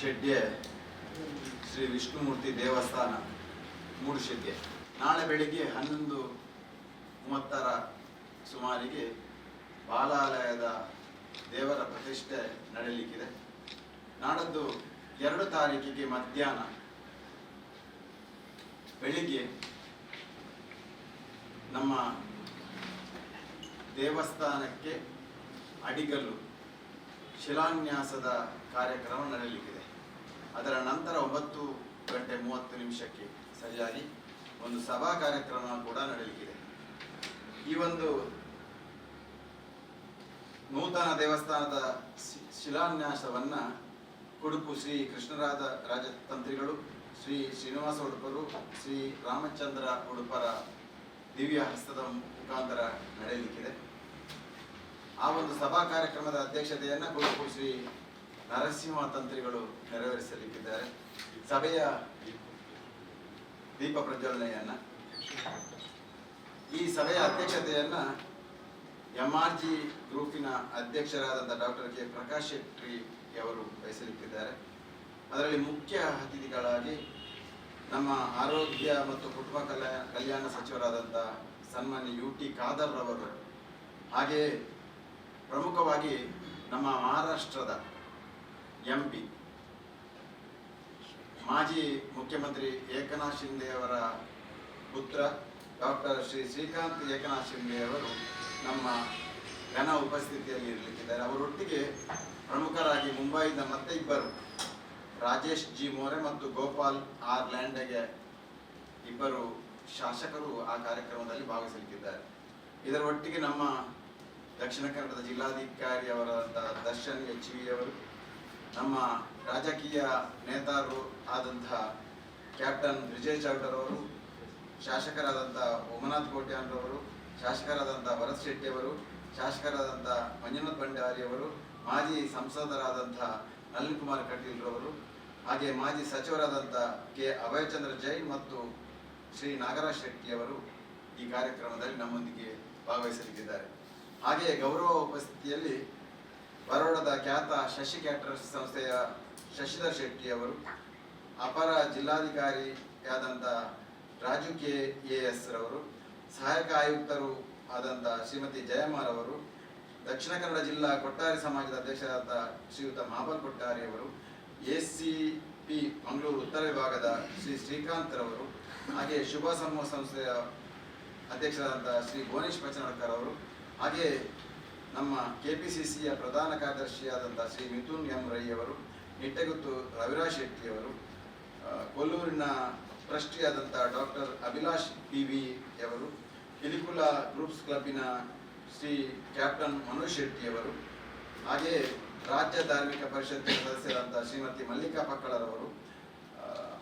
ಶೆಡ್ಡೆ ಶ್ರೀ ವಿಷ್ಣುಮೂರ್ತಿ ದೇವಸ್ಥಾನ ಮೂಡುಶೆಡ್ಡೆ. ನಾಳೆ ಬೆಳಿಗ್ಗೆ 11:30 ಸುಮಾರಿಗೆ ಬಾಲಾಲಯದ ದೇವರ ಪ್ರತಿಷ್ಠೆ ನಡೆಯಲಿಕ್ಕಿದೆ. ನಾಡದ್ದು 2 ತಾರೀಕಿಗೆ ಮಧ್ಯಾಹ್ನ ಬೆಳಿಗ್ಗೆ ನಮ್ಮ ದೇವಸ್ಥಾನಕ್ಕೆ ಅಡಿಗಲ್ಲು ಶಿಲಾನ್ಯಾಸದ ಕಾರ್ಯಕ್ರಮ ನಡೆಯಲಿಕ್ಕಿದೆ. ಅದರ ನಂತರ 9:30 ಸರಿಯಾಗಿ ಒಂದು ಸಭಾ ಕಾರ್ಯಕ್ರಮ ಕೂಡ ನಡೆಯಲಿಕ್ಕಿದೆ. ಈ ಒಂದು ನೂತನ ದೇವಸ್ಥಾನದ ಶಿಲಾನ್ಯಾಸವನ್ನ ಕುಡುಪು ಶ್ರೀ ಕೃಷ್ಣರಾಜ ರಾಜತಂತ್ರಿಗಳು, ಶ್ರೀ ಶ್ರೀನಿವಾಸ ಉಡುಪರು, ಶ್ರೀ ರಾಮಚಂದ್ರ ಉಡುಪರ ದಿವ್ಯ ಹಸ್ತದ ಮುಖಾಂತರ ನಡೆಯಲಿಕ್ಕಿದೆ. ಆ ಒಂದು ಸಭಾ ಕಾರ್ಯಕ್ರಮದ ಅಧ್ಯಕ್ಷತೆಯನ್ನು ಕುಡುಪು ಶ್ರೀ ನರಸಿಂಹ ತಂತ್ರಿಗಳು ನೆರವೇರಿಸಲಿಕ್ಕಿದ್ದಾರೆ. ಸಭೆಯ ದೀಪ ಪ್ರಜ್ವಲನೆಯನ್ನ ಈ ಸಭೆಯ ಅಧ್ಯಕ್ಷತೆಯನ್ನ MRG ಗ್ರೂಪಿನ ಅಧ್ಯಕ್ಷರಾದಂಥ ಡಾಕ್ಟರ್ ಕೆ ಪ್ರಕಾಶ್ ಶೆಟ್ಟಿ ಅವರು ವಹಿಸಲಿಕ್ಕಿದ್ದಾರೆ. ಅದರಲ್ಲಿ ಮುಖ್ಯ ಅತಿಥಿಗಳಾಗಿ ನಮ್ಮ ಆರೋಗ್ಯ ಮತ್ತು ಕುಟುಂಬ ಕಲ್ಯಾಣ ಸಚಿವರಾದಂಥ ಸನ್ಮಾನ್ಯ UT ಖಾದರ್ ರವರು, ಹಾಗೆಯೇ ಪ್ರಮುಖವಾಗಿ ನಮ್ಮ ಮಹಾರಾಷ್ಟ್ರದ MP ಮಾಜಿ ಮುಖ್ಯಮಂತ್ರಿ ಏಕನಾಥ್ ಶಿಂದೆ ಅವರ ಪುತ್ರ ಡಾಕ್ಟರ್ ಶ್ರೀ ಶ್ರೀಕಾಂತ್ ಏಕನಾಥ್ ಶಿಂದೆ ಅವರು ನಮ್ಮ ಘನ ಉಪಸ್ಥಿತಿಯಲ್ಲಿ ಇರಲಿಕ್ಕಿದ್ದಾರೆ. ಅವರೊಟ್ಟಿಗೆ ಪ್ರಮುಖರಾಗಿ ಮುಂಬೈಯಿಂದ ಮತ್ತೆ ಇಬ್ಬರು, ರಾಜೇಶ್ ಜಿ ಮೋರೆ ಮತ್ತು ಗೋಪಾಲ್ ಆರ್ ಲ್ಯಾಂಡೆಗೆ ಇಬ್ಬರು ಶಾಸಕರು ಆ ಕಾರ್ಯಕ್ರಮದಲ್ಲಿ ಭಾಗವಹಿಸಲಿಕ್ಕಿದ್ದಾರೆ. ಇದರ ಒಟ್ಟಿಗೆ ನಮ್ಮ ದಕ್ಷಿಣ ಕನ್ನಡದ ಜಿಲ್ಲಾಧಿಕಾರಿ ಅವರಾದಂತಹ ದರ್ಶನ್ HV ಅವರು, ನಮ್ಮ ರಾಜಕೀಯ ನೇತಾರರು ಆದಂತಹ ಕ್ಯಾಪ್ಟನ್ ವಿಜಯ್ ಚೌಟರ್ ಅವರು, ಶಾಸಕರಾದಂಥ ಉಮನಾಥ್ ಕೋಟ್ಯಾನ್ರವರು, ಶಾಸಕರಾದಂಥ ಭರತ್ ಶೆಟ್ಟಿ ಅವರು, ಶಾಸಕರಾದಂಥ ಮಂಜುನಾಥ್ ಭಂಡಾರಿ ಅವರು, ಮಾಜಿ ಸಂಸದರಾದಂಥ ನಳಿನ್ ಕುಮಾರ್ ಕಟೀಲ್ ರವರು, ಹಾಗೆ ಮಾಜಿ ಸಚಿವರಾದಂಥ ಕೆ ಅಭಯಚಂದ್ರ ಜೈನ್ ಮತ್ತು ಶ್ರೀ ನಾಗರಾಜ್ ಶೆಟ್ಟಿ ಅವರು ಈ ಕಾರ್ಯಕ್ರಮದಲ್ಲಿ ನಮ್ಮೊಂದಿಗೆ ಭಾಗವಹಿಸಲಿಕ್ಕಿದ್ದಾರೆ. ಹಾಗೆಯೇ ಗೌರವ ಉಪಸ್ಥಿತಿಯಲ್ಲಿ ಬರೋಡದ ಖ್ಯಾತ ಶಶಿ ಕ್ಯಾಟರರ್ಸ್ ಸಂಸ್ಥೆಯ ಶಶಿಧರ್ ಶೆಟ್ಟಿ ಅವರು, ಅಪರ ಜಿಲ್ಲಾಧಿಕಾರಿಯಾದಂಥ ರಾಜು KAS ರವರು, ಸಹಾಯಕ ಆಯುಕ್ತರು ಆದಂಥ ಶ್ರೀಮತಿ ಜಯಮಾರ್ ಅವರು, ದಕ್ಷಿಣ ಕನ್ನಡ ಜಿಲ್ಲಾ ಕೊಟ್ಟಾರಿ ಸಮಾಜದ ಅಧ್ಯಕ್ಷರಾದ ಶ್ರೀಯುತ ಮಹಾಬಲ್ ಕೊಟ್ಟಾರಿ ಅವರು, ACP ಮಂಗಳೂರು ಉತ್ತರ ವಿಭಾಗದ ಶ್ರೀ ಶ್ರೀಕಾಂತ್ ರವರು, ಹಾಗೆ ಶುಭ ಸಮೂಹ ಸಂಸ್ಥೆಯ ಅಧ್ಯಕ್ಷರಾದಂಥ ಶ್ರೀ ಭುವನೇಶ್ ಪಚನಡ್ಕರ್ ಅವರು, ಹಾಗೆ ನಮ್ಮ KPCCಯ ಪ್ರಧಾನ ಕಾರ್ಯದರ್ಶಿಯಾದಂಥ ಶ್ರೀ ಮಿಥುನ್ M ರೈ ಅವರು, ನಿಟ್ಟೆಗುತ್ತು ರವಿರಾಜ್ ಶೆಟ್ಟಿ ಅವರು, ಕೊಲ್ಲೂರಿನ ಟ್ರಸ್ಟಿಯಾದಂಥ ಡಾಕ್ಟರ್ ಅಭಿಲಾಷ್ PV ಅವರು, ಹಿಲಿಕುಲ ಗ್ರೂಪ್ಸ್ ಕ್ಲಬ್ಬಿನ ಶ್ರೀ ಕ್ಯಾಪ್ಟನ್ ಮನೋಜ್ ಶೆಟ್ಟಿ ಅವರು, ಹಾಗೆಯೇ ರಾಜ್ಯ ಧಾರ್ಮಿಕ ಪರಿಷತ್ತಿನ ಸದಸ್ಯರಾದಂಥ ಶ್ರೀಮತಿ ಮಲ್ಲಿಕಾ ಪಕ್ಕಳರವರು,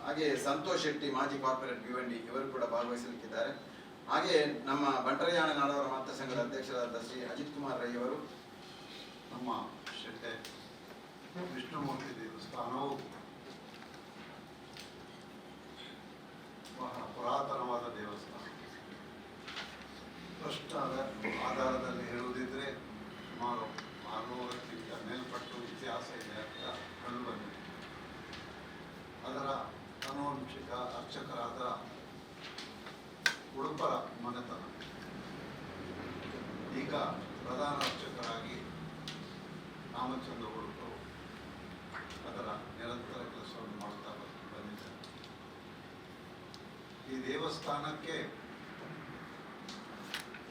ಹಾಗೆ ಸಂತೋಷ್ ಶೆಟ್ಟಿ ಮಾಜಿ ಕಾರ್ಪೊರೇಟ್ ಭಿವಂಡಿ ಇವರು ಕೂಡ ಭಾಗವಹಿಸಲಿಕ್ಕಿದ್ದಾರೆ. ಹಾಗೆ ನಮ್ಮ ಬಂಟರಯಾಣ ನಾಡವರ ಮಾತೃ ಸಂಘದ ಅಧ್ಯಕ್ಷರಾದ ಶ್ರೀ ಅಜಿತ್ ಕುಮಾರ್ ರೈ ಅವರು, ನಮ್ಮ ಶೆಟ್ಟೆ ವಿಷ್ಣುಮೂರ್ತಿ ದೇವಸ್ಥಾನವು ಬಹಳ ಪುರಾತನವಾದ ದೇವಸ್ಥಾನ. ಪ್ರಶ್ನದ ಆಧಾರದಲ್ಲಿ ಹೇಳುವುದಿದ್ರೆ ಸುಮಾರು 400ಕ್ಕಿಂತ ಮೇಲ್ಪಟ್ಟು ಇತಿಹಾಸ ಇದೆ ಅಂತ ಕಂಡುಬಂದಿದೆ. ಅದರ ಆನುವಂಶಿಕ ಅರ್ಚಕರಾದ ಉಡುಪರ ಮನೆತನ ಈಗ ಪ್ರಧಾನ ಅರ್ಚಕರಾಗಿ ರಾಮಚಂದ್ರ ಉಡುಪರು ಅದರ ನಿರಂತರ ಕೆಲಸವನ್ನು ಮಾಡುತ್ತಾ ಬಂದಿದ್ದಾರೆ. ಈ ದೇವಸ್ಥಾನಕ್ಕೆ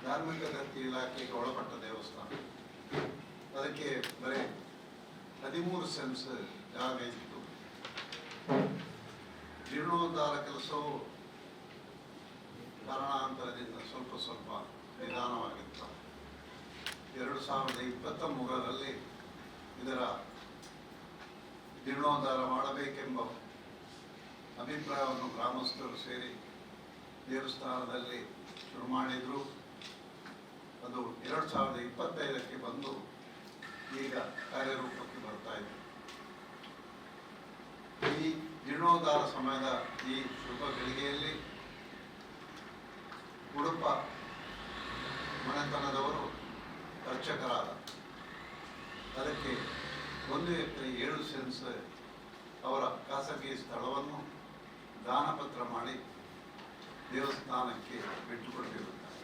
ಧಾರ್ಮಿಕ ದತ್ತಿ ಇಲಾಖೆಗೆ ಒಳಪಟ್ಟ ದೇವಸ್ಥಾನ. ಅದಕ್ಕೆ ಬರೀ 13 ಸೆನ್ಸ್ ಜಾಗ ಇತ್ತು. ಜೀರ್ಣೋದ್ಧಾರ ಕೆಲಸವು ಕಾರಣಾಂತರದಿಂದ ಸ್ವಲ್ಪ ನಿಧಾನವಾಗಿತ್ತು. 2023ರಲ್ಲಿ ಇದರ ಜೀರ್ಣೋದ್ಧಾರ ಮಾಡಬೇಕೆಂಬ ಅಭಿಪ್ರಾಯವನ್ನು ಗ್ರಾಮಸ್ಥರು ಸೇರಿ ದೇವಸ್ಥಾನದಲ್ಲಿ ಶುರು ಮಾಡಿದರು. ಅದು 2025ಕ್ಕೆ ಬಂದು ಈಗ ಕಾರ್ಯರೂಪಕ್ಕೆ ಬರ್ತಾ ಇದೆ. ಈ ಜೀರ್ಣೋದ್ಧಾರ ಸಮಯದ ಈ ಶುಭ ಗಳಿಗೆಯಲ್ಲಿ ಉಡುಪ ಮನೆತನದವರು ಅರ್ಚಕರಾದ ಅದಕ್ಕೆ 1 ಎಕರೆ 7 ಸೆನ್ಸ್ ಅವರ ಖಾಸಗಿ ಸ್ಥಳವನ್ನು ದಾನಪತ್ರ ಮಾಡಿ ದೇವಸ್ಥಾನಕ್ಕೆ ಬಿಟ್ಟುಕೊಟ್ಟಿರುತ್ತಾರೆ.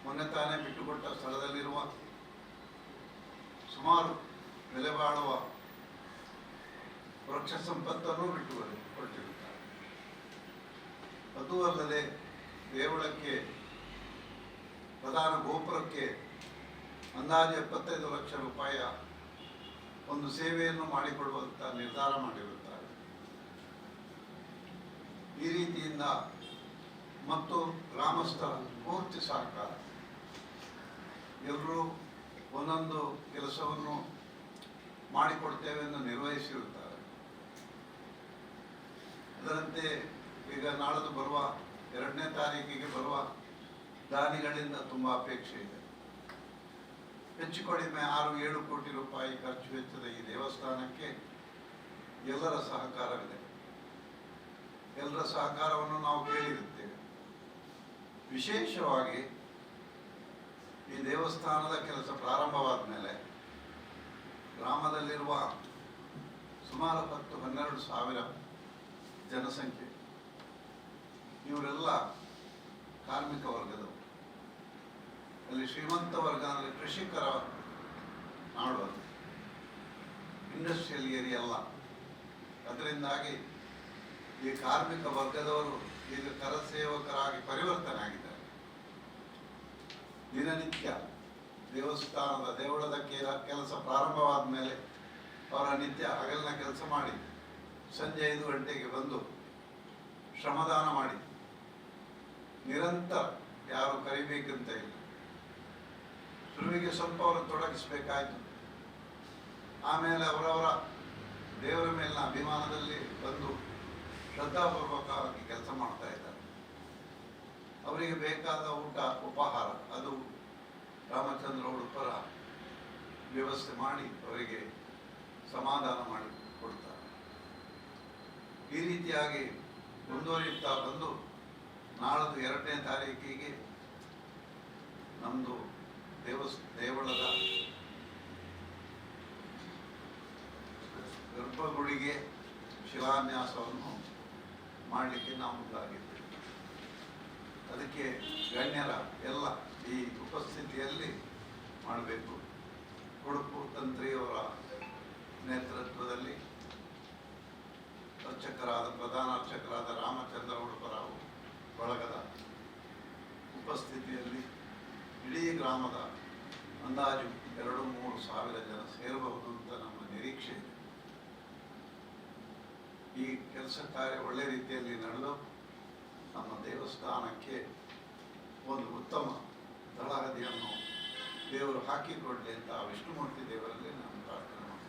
ಮೊನ್ನೆ ತಾನೇ ಬಿಟ್ಟುಕೊಟ್ಟ ಸ್ಥಳದಲ್ಲಿರುವ ಸುಮಾರು ಬೆಲೆ ಬಾಳುವ ವೃಕ್ಷ ಸಂಪತ್ತನ್ನು ಬಿಟ್ಟುಕೊಟ್ಟಿರುತ್ತಾರೆ. ಅದೂ ಅಲ್ಲದೆ ದೇವಳಕ್ಕೆ ಪ್ರಧಾನ ಗೋಪುರಕ್ಕೆ ಅಂದಾಜು 75 ಲಕ್ಷ ರೂಪಾಯಿಯ ಒಂದು ಸೇವೆಯನ್ನು ಮಾಡಿಕೊಡುವಂತ ನಿರ್ಧಾರ ಮಾಡಿರುತ್ತಾರೆ. ಈ ರೀತಿಯಿಂದ ಮತ್ತು ಗ್ರಾಮಸ್ಥರ ಪೂರ್ತಿ ಸಹಕಾರ, ಎಲ್ಲರೂ ಒಂದೊಂದು ಕೆಲಸವನ್ನು ಮಾಡಿಕೊಡ್ತೇವೆ ಎಂದು ನಿರ್ವಹಿಸಿರುತ್ತಾರೆ. ಅದರಂತೆ ಈಗ ನಾಳದು ಬರುವ 2ನೇ ತಾರೀಕಿಗೆ ಬರುವ ದಾನಿಗಳಿಂದ ತುಂಬ ಅಪೇಕ್ಷೆ ಇದೆ. ಹೆಚ್ಚು ಕಡಿಮೆ 6-7 ಕೋಟಿ ರೂಪಾಯಿ ಖರ್ಚು ವೆಚ್ಚದ ಈ ದೇವಸ್ಥಾನಕ್ಕೆ ಎಲ್ಲರ ಸಹಕಾರವಿದೆ. ಎಲ್ಲರ ಸಹಕಾರವನ್ನು ನಾವು ಕೇಳಿರುತ್ತೇವೆ. ವಿಶೇಷವಾಗಿ ಈ ದೇವಸ್ಥಾನದ ಕೆಲಸ ಪ್ರಾರಂಭವಾದ ಮೇಲೆ ಗ್ರಾಮದಲ್ಲಿರುವ ಸುಮಾರು 10-12 ಸಾವಿರ ಜನಸಂಖ್ಯೆ, ಇವರೆಲ್ಲ ಕಾರ್ಮಿಕ ವರ್ಗದವರು. ಅಲ್ಲಿ ಶ್ರೀಮಂತ ವರ್ಗ ಅಂದರೆ ಕೃಷಿಕರ ನಾಡು, ಅದು ಇಂಡಸ್ಟ್ರಿಯಲ್ ಏರಿಯಾ ಅಲ್ಲ. ಅದರಿಂದಾಗಿ ಈ ಕಾರ್ಮಿಕ ವರ್ಗದವರು ಈಗ ಕರಸೇವಕರಾಗಿ ಪರಿವರ್ತನೆ ಆಗಿದ್ದಾರೆ. ದಿನನಿತ್ಯ ದೇವಸ್ಥಾನದ ದೇವಳದ ಕೆಲಸ ಪ್ರಾರಂಭವಾದ ಮೇಲೆ ಅವರ ನಿತ್ಯ ಹಗಲಿನ ಕೆಲಸ ಮಾಡಿ ಸಂಜೆ 5 ಗಂಟೆಗೆ ಬಂದು ಶ್ರಮದಾನ ಮಾಡಿ ನಿರಂತರ, ಯಾರು ಕರಿಬೇಕಂತ ಇಲ್ಲ. ಶುರುವಿಗೆ ಸ್ವಲ್ಪ ಅವರನ್ನು ತೊಡಗಿಸಬೇಕಾಯಿತು. ಆಮೇಲೆ ಅವರವರ ದೇವರ ಮೇಲಿನ ಅಭಿಮಾನದಲ್ಲಿ ಬಂದು ಶ್ರದ್ಧಾಪೂರ್ವಕವಾಗಿ ಕೆಲಸ ಮಾಡ್ತಾ ಇದ್ದಾರೆ. ಅವರಿಗೆ ಬೇಕಾದ ಊಟ ಉಪಹಾರ ಅದು ರಾಮಚಂದ್ರ ಉಡುಪರ ವ್ಯವಸ್ಥೆ ಮಾಡಿ ಅವರಿಗೆ ಸಮಾಧಾನ ಮಾಡಿ ಕೊಡ್ತಾರೆ. ಈ ರೀತಿಯಾಗಿ ಮುಂದುವರಿಯುತ್ತಾ ಬಂದು ನಾಳದು 2ನೇ ತಾರೀಕಿಗೆ ನಮ್ಮದು ದೇವಳದ ಗರ್ಭಗುಡಿಗೆ ಶಿಲಾನ್ಯಾಸವನ್ನು ಮಾಡಲಿಕ್ಕೆ ನಾವು ಮುಂದಾಗಿದ್ದೇವೆ. ಅದಕ್ಕೆ ಗಣ್ಯರ ಎಲ್ಲ ಈ ಉಪಸ್ಥಿತಿಯಲ್ಲಿ ಮಾಡಬೇಕು. ಉಡುಪು ತಂತ್ರಿಯವರ ನೇತೃತ್ವದಲ್ಲಿ ಪ್ರಧಾನ ಅರ್ಚಕರಾದ ರಾಮಚಂದ್ರ ಉಡುಪರಾವು ಬಳಗದ ಉಪಸ್ಥಿತಿಯಲ್ಲಿ ಇಡೀ ಗ್ರಾಮದ ಅಂದಾಜು 2-3 ಸಾವಿರ ಜನ ಸೇರಬಹುದು ಅಂತ ನಮ್ಮ ನಿರೀಕ್ಷೆ ಇದೆ. ಈ ಕೆಲಸ ಕಾರ್ಯ ಒಳ್ಳೆ ರೀತಿಯಲ್ಲಿ ನಡೆದು ನಮ್ಮ ದೇವಸ್ಥಾನಕ್ಕೆ ಒಂದು ಉತ್ತಮ ತಳಹದಿಯನ್ನು ದೇವರು ಹಾಕಿಕೊಡಲಿ ಅಂತ ವಿಷ್ಣುಮೂರ್ತಿ ದೇವರಲ್ಲಿ ನಾನು ಪ್ರಾರ್ಥನೆ ಮಾಡ್ತೀನಿ.